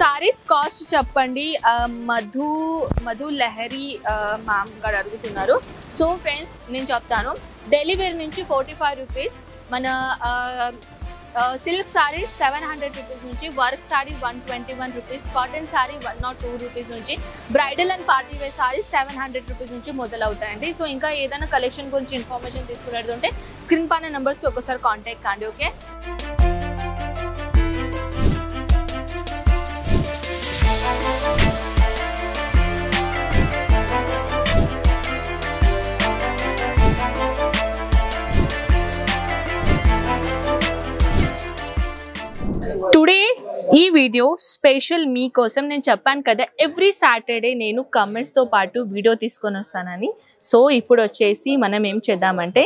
Saris cost చెప్పండి. Madhu Lahari ma'am గారు అడుగుతున్నారు. సో ఫ్రెండ్స్ నేను చెప్తాను, డైలీ వేర్ నుంచి 45 రూపీస్, మన సిల్క్ సారీస్ 700 రూపీస్ నుంచి, work sari 121 rupees, cotton sari 102 rupees నుంచి, bridal and party wear saris 700 rupees నుంచి మొదలవుతాయండి. సో ఇంకా ఏదైనా కలెక్షన్ గురించి ఇన్ఫర్మేషన్ తీసుకునేది ఉంటే స్క్రీన్ పైన నెంబర్స్కి ఒకసారి కాంటాక్ట్ కండి. ఓకే. టుడే ఈ వీడియో స్పెషల్ మీకోసం. నేను చెప్పాను కదా ఎవ్రీ సాటర్డే నేను కమెంట్స్తో పాటు వీడియో తీసుకొని వస్తానని. సో ఇప్పుడు వచ్చేసి మనం ఏం చేద్దామంటే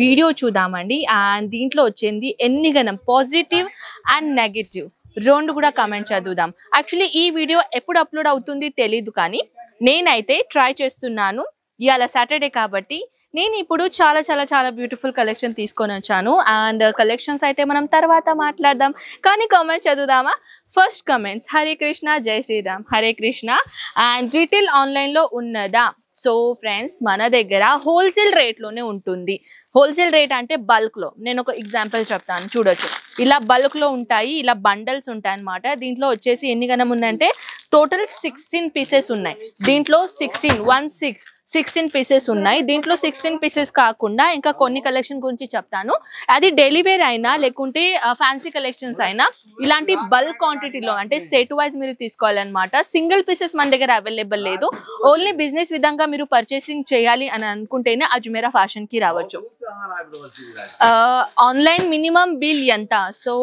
వీడియో చూద్దామండి. అండ్ దీంట్లో వచ్చింది ఎన్ని గణం పాజిటివ్ అండ్ నెగిటివ్ రెండు కూడా కమెంట్ చదువుదాం. యాక్చువల్లీ ఈ వీడియో ఎప్పుడు అప్లోడ్ అవుతుంది తెలీదు, కానీ నేనైతే ట్రై చేస్తున్నాను. ఇవాళ సాటర్డే కాబట్టి నేను ఇప్పుడు చాలా చాలా చాలా బ్యూటిఫుల్ కలెక్షన్ తీసుకొని వచ్చాను. అండ్ కలెక్షన్స్ అయితే మనం తర్వాత మాట్లాడదాం, కానీ కామెంట్ చదువుదామా? ఫస్ట్ కమెంట్స్, హరే కృష్ణ, జై శ్రీరామ్. హరే కృష్ణ. అండ్ రీటైల్ ఆన్లైన్లో ఉన్నదా? సో ఫ్రెండ్స్ మన దగ్గర హోల్సేల్ రేట్లోనే ఉంటుంది. హోల్సేల్ రేట్ అంటే బల్క్లో. నేను ఒక ఎగ్జాంపుల్ చెప్తాను, చూడొచ్చు. ఇలా బల్క్లో ఉంటాయి, ఇలా బండల్స్ ఉంటాయి అన్నమాట. దీంట్లో వచ్చేసి ఎన్ని గణం ఉందంటే టోటల్ 16 పీసెస్ ఉన్నాయి. దీంట్లో 16 పీసెస్ ఉన్నాయి. దీంట్లో 16 పీసెస్ కాకుండా ఇంకా కొన్ని కలెక్షన్ గురించి చెప్తాను. అది డైలీ వేర్ అయినా లేకుంటే ఫ్యాన్సీ కలెక్షన్స్ అయినా ఇలాంటి బల్క్ క్వాంటిటీలో అంటే సెట్ వైజ్ మీరు తీసుకోవాలన్నమాట. సింగిల్ పీసెస్ మన దగ్గర అవైలబుల్ లేదు. ఓన్లీ బిజినెస్ విధంగా మీరు పర్చేసింగ్ చేయాలి అని అనుకుంటేనే అజ్మీరా ఫ్యాషన్ కి రావచ్చు. ఆన్లైన్ మినిమం బిల్ ఎంత? సో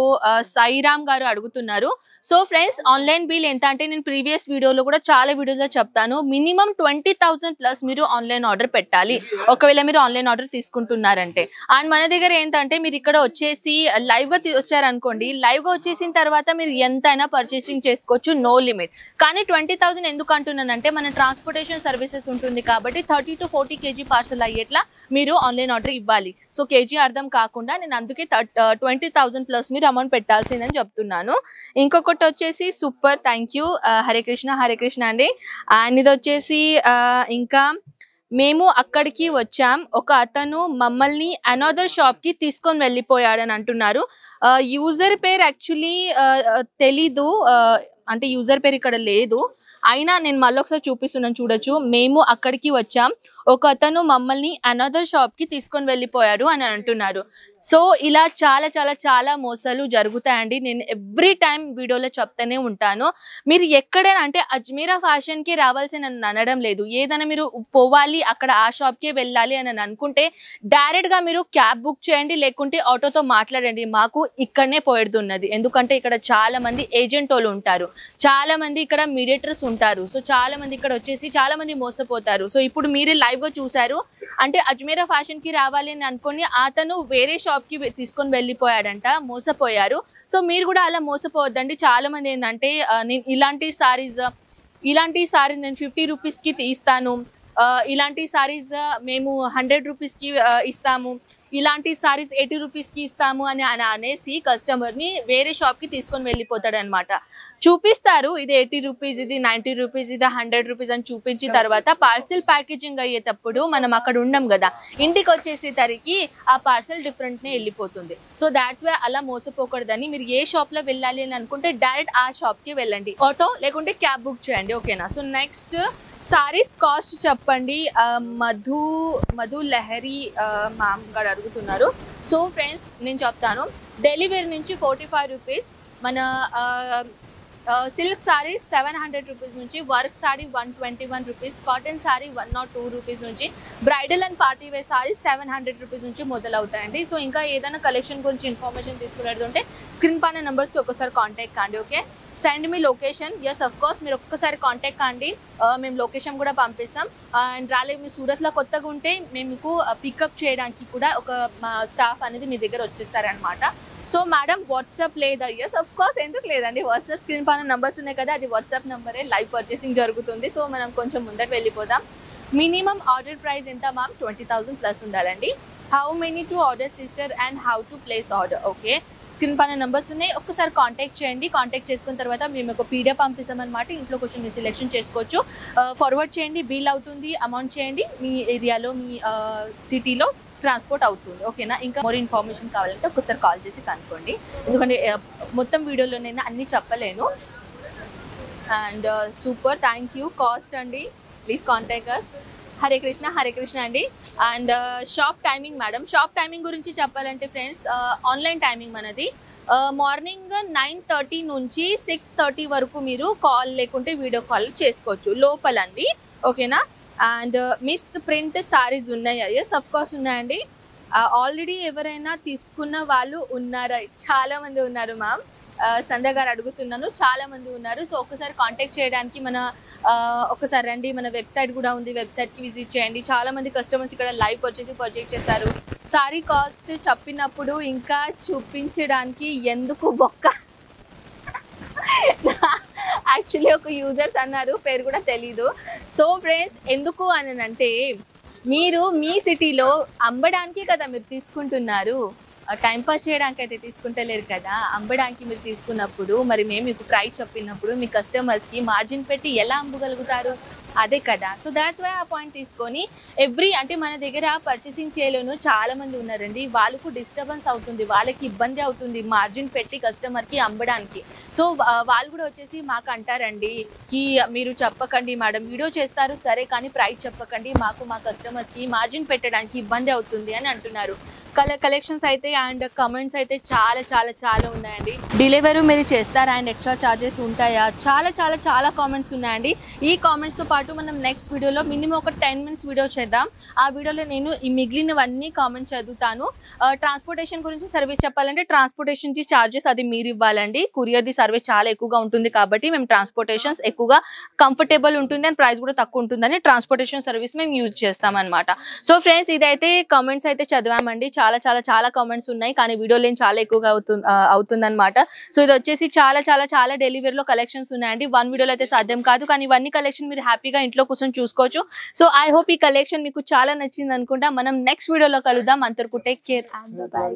సాయిరామ్ గారు అడుగుతున్నారు. సో ఫ్రెండ్స్ ఆన్లైన్ బిల్ ఎంత అంటే నేను ప్రీవియస్ వీడియోలో కూడా చాలా వీడియోలో చెప్తాను. మినిమం 20,000 ప్లస్ మీరు ఆన్లైన్ ఆర్డర్ పెట్టాలి ఒకవేళ మీరు ఆన్లైన్ ఆర్డర్ తీసుకుంటున్నారంటే. అండ్ మన దగ్గర ఏంటంటే మీరు ఇక్కడ వచ్చేసి లైవ్ గా వచ్చారనుకోండి, లైవ్ గా వచ్చేసిన తర్వాత మీరు ఎంతైనా పర్చేసింగ్ చేసుకోవచ్చు, నో లిమిట్. కానీ 20,000 ఎందుకు అంటున్నానంటే మన ట్రాన్స్పోర్టేషన్ సర్వీసెస్ ఉంటుంది కాబట్టి 30 to 40 kg పార్సల్ అయ్యేట్లా మీరు ఆన్లైన్ ఆర్డర్ ఇవ్వాలి. సో కేజీ అర్థం కాకుండా నేను అందుకే 20,000 ప్లస్ మీరు అమౌంట్ పెట్టాల్సిందని చెప్తున్నాను. ఇంకొకటి వచ్చేసి super, thank you. Hare Krishna, Hare Krishna అండి. అండ్ ఇది వచ్చేసి ఇంకా మేము అక్కడికి వచ్చాం, ఒక అతను మమ్మల్ని అనదర్ షాప్ కి తీసుకొని వెళ్ళిపోయాడని అంటున్నారు. యూజర్ పేరు యాక్చువల్లీ తెలీదు, అంటే యూజర్ పేరు ఇక్కడ లేదు. అయినా నేను మళ్ళీ ఒకసారి చూపిస్తున్నాను, చూడొచ్చు. మేము అక్కడికి వచ్చాం, ఒక అతను మమ్మల్ని అనదర్ షాప్ కి తీసుకొని వెళ్ళిపోయాడు అని అంటున్నారు. సో ఇలా చాలా చాలా చాలా మోసాలు జరుగుతాయండి. నేను ఎవ్రీ టైం వీడియోలో చెప్తానే ఉంటాను. మీరు ఎక్కడైనా అంటే అజ్మీరా ఫ్యాషన్ కి రావాల్సిన అనడం లేదు. ఏదైనా మీరు పోవాలి అక్కడ ఆ షాప్ కి వెళ్ళాలి అని అనుకుంటే డైరెక్ట్ గా మీరు క్యాబ్ బుక్ చేయండి, లేకుంటే ఆటోతో మాట్లాడండి. మాకు ఇక్కడనే పోయేడున్నది, ఎందుకంటే ఇక్కడ చాలా మంది ఏజెంట్ వాళ్ళు ఉంటారు, చాలా మంది ఇక్కడ మీడియేటర్స్ ఉంటారు. సో చాలా మంది ఇక్కడ వచ్చేసి చాలా మంది మోసపోతారు. సో ఇప్పుడు మీరే లైవ్ గా చూసారు అంటే అజ్మీరా ఫ్యాషన్ కి రావాలి అని అనుకోని అతను వేరే షాప్ కి తీసుకొని వెళ్ళిపోయాడంట, మోసపోయారు. సో మీరు కూడా అలా మోసపోవద్దండి. చాలా మంది ఏంటంటే నేను ఇలాంటి సారీస్ నేను 50 రూపీస్ కి తీస్తాను, ఇలాంటి సారీస్ మేము 100 రూపీస్ కి ఇస్తాము, ఇలాంటి సారీస్ 80 రూపీస్ కి ఇస్తాము అని అనేసి కస్టమర్ ని వేరే షాప్ కి తీసుకొని వెళ్ళిపోతాడు అనమాట. చూపిస్తారు ఇది 80 రూపీస్, ఇది 90 రూపీస్, ఇది 100 రూపీస్ అని చూపించిన తర్వాత పార్సిల్ ప్యాకేజింగ్ అయ్యేటప్పుడు మనం అక్కడ ఉండం కదా, ఇంటికి వచ్చేసేసరికి ఆ పార్సల్ డిఫరెంట్ నే వెళ్ళిపోతుంది. సో దాట్స్ వై అలా మోసపోకూడదని మీరు ఏ షాప్ లో వెళ్ళాలి అని అనుకుంటే డైరెక్ట్ ఆ షాప్ కి వెళ్ళండి, ఆటో లేకుంటే క్యాబ్ బుక్ చేయండి. ఓకేనా? సో నెక్స్ట్ సారీస్ కాస్ట్ చెప్పండి. మధు లహరి మ్యామ్ గారు అడుగుతున్నారు. సో ఫ్రెండ్స్ నేను చెప్తాను, డైలీ వేర్ నుంచి 45 రూపీస్, మన సిల్క్ సారీ 700 రూపీస్ నుంచి, work sari 121 rupees, cotton sari 102 rupees నుంచి, bridal and party wear sari 700 rupees నుంచి మొదలవుతాయండి. సో ఇంకా ఏదైనా కలెక్షన్ గురించి ఇన్ఫర్మేషన్ తీసుకునేది ఉంటే స్క్రీన్ పైన నెంబర్స్కి ఒకసారి కాంటాక్ట్ కండి. Okay. Send me location. Yes of course మీరు ఒక్కసారి కాంటాక్ట్ కండి, మేము లొకేషన్ కూడా పంపిస్తాం. అండ్ రాలేదు మీరు సూరత్లో కొత్తగా ఉంటే మేము మీకు పికప్ చేయడానికి కూడా ఒక మా స్టాఫ్ అనేది మీ దగ్గర వచ్చేస్తారనమాట. సో మేడం వాట్సాప్ లేదా? ఎస్ అఫ్ కోర్స్, ఎందుకు లేదండి. వాట్సాప్ స్క్రీన్ పైన నంబర్స్ ఉన్నాయి కదా, అది వాట్సాప్ నెంబరే. లైవ్ పర్చేసింగ్ జరుగుతుంది. సో మనం కొంచెం ముందర వెళ్ళిపోదాం. మినిమం ఆర్డర్ ప్రైస్ ఎంత మ్యామ్? 20,000 ప్లస్ ఉండాలండి. How many to order sister and how to place order? Okay. Screen పైన నెంబర్స్ ఉన్నాయి, ఒక్కసారి కాంటాక్ట్ చేయండి. కాంటాక్ట్ చేసుకున్న తర్వాత మేము ఒక పీడిఎఫ్ పంపిస్తామన్నమాట. ఇంట్లో కొంచెం మీరు సెలెక్షన్ చేసుకోవచ్చు. ఫార్వర్డ్ చేయండి, బిల్ అవుతుంది, అమౌంట్ చేయండి, మీ ఏరియాలో మీ సిటీలో ట్రాన్స్పోర్ట్ అవుతుంది. ఓకేనా? ఇంకా మోర్ ఇన్ఫర్మేషన్ కావాలంటే ఒకసారి కాల్ చేసి కనుక్కోండి, ఎందుకంటే మొత్తం వీడియోలో నేను అన్నీ చెప్పలేను. And super, thank you. Cost అండి, please contact us. Hare Krishna అండి. And shop timing madam, shop timing గురించి చెప్పాలంటే ఫ్రెండ్స్, ఆన్లైన్ టైమింగ్ మనది మార్నింగ్ 9:30 నుంచి 6:30 వరకు మీరు కాల్ లేకుంటే వీడియో కాల్ చేసుకోవచ్చు లోపలండి. ఓకేనా? అండ్ మిస్ ప్రింట్ సారీస్ ఉన్నాయా? ఎస్, అఫ్ కోర్స్ ఉన్నాయండి. ఆల్రెడీ ఎవరైనా తీసుకున్న వాళ్ళు ఉన్నారా? చాలా మంది ఉన్నారు మ్యామ్. సంధ్య గారు అడుగుతున్నాను, చాలా మంది ఉన్నారు. సో ఒకసారి కాంటాక్ట్ చేయడానికి మన ఒకసారి రండి, మన వెబ్సైట్ కూడా ఉంది, వెబ్సైట్కి విజిట్ చేయండి. చాలా మంది కస్టమర్స్ ఇక్కడ లైవ్ వచ్చేసి పర్చేజ్ చేశారు. సారీ కాస్ట్ చెప్పినప్పుడు ఇంకా చూపించడానికి ఎందుకు బొక్క? యాక్చువల్లీ ఒక యూజర్స్ అన్నారు, పేరు కూడా తెలీదు. సో ఫ్రెండ్స్, ఎందుకు అని అంటే మీరు మీ సిటీలో అమ్మడానికి కదా మీరు తీసుకుంటున్నారు, టైంపాస్ చేయడానికి అయితే తీసుకుంటలేరు కదా. అమ్మడానికి మీరు తీసుకున్నప్పుడు మరి మేము మీకు ప్రైస్ చెప్పినప్పుడు మీ కస్టమర్స్కి మార్జిన్ పెట్టి ఎలా అమ్మగలుగుతారు? అదే కదా. సో దాట్స్ వై ఆ పాయింట్ తీసుకొని అంటే మన దగ్గర పర్చేసింగ్ చేయలేను చాలా మంది ఉన్నారండి, వాళ్ళకు డిస్టర్బెన్స్ అవుతుంది, వాళ్ళకి ఇబ్బంది అవుతుంది మార్జిన్ పెట్టి కస్టమర్కి అమ్మడానికి. సో వాళ్ళు కూడా వచ్చేసి మాకు అంటారండి కి మీరు చెప్పకండి మేడం, వీడియో చేస్తారు సరే కానీ ప్రైస్ చెప్పకండి, మాకు మా కస్టమర్స్కి మార్జిన్ పెట్టడానికి ఇబ్బంది అవుతుంది అని అంటున్నారు. కలెక్షన్స్ అయితే అండ్ కమెంట్స్ అయితే చాలా చాలా చాలా ఉన్నాయండి. డెలివరీ మీరు చేస్తారా అండ్ ఎక్స్ట్రా ఛార్జెస్ ఉంటాయా? చాలా చాలా చాలా కామెంట్స్ ఉన్నాయండి. ఈ కామెంట్స్తో పాటు మనం నెక్స్ట్ వీడియోలో మినిమం ఒక 10 minutes వీడియో చేద్దాం. ఆ వీడియోలో నేను ఈ మిగిలినవన్నీ కామెంట్స్ చదువుతాను. ట్రాన్స్పోర్టేషన్ గురించి సర్వీస్ చెప్పాలంటే ట్రాన్స్పోర్టేషన్ ఛార్జెస్ అది మీరు ఇవ్వాలండి. కొరియర్ది సర్వీస్ చాలా ఎక్కువగా ఉంటుంది కాబట్టి మేము ట్రాన్స్పోర్టేషన్స్ ఎక్కువగా కంఫర్టబుల్ ఉంటుంది అండ్ ప్రైస్ కూడా తక్కువ ఉంటుందని ట్రాన్స్పోర్టేషన్ సర్వీస్ మేము యూజ్ చేస్తాం అనమాట. సో ఫ్రెండ్స్, ఇదైతే కామెంట్స్ అయితే చదివామండి. చాలా చాలా చాలా కామెంట్స్ ఉన్నాయి కానీ వీడియోలో చాలా ఎక్కువగా అవుతుంది అనమాట. సో ఇది వచ్చేసి చాలా చాలా చాలా డెలివరీలో కలెక్షన్స్ ఉన్నాయండి. వన్ వీడియోలో అయితే సాధ్యం కాదు కానీ ఇవన్నీ కలెక్షన్ మీరు హ్యాపీగా ఇంట్లో కూర్చొని చూసుకోవచ్చు. సో ఐ హోప్ ఈ కలెక్షన్ మీకు చాలా నచ్చింది అనుకుంటా. మనం నెక్స్ట్ వీడియోలో కలుద్దాం. అంతవరకు టేక్ కేర్ అండ్ బై.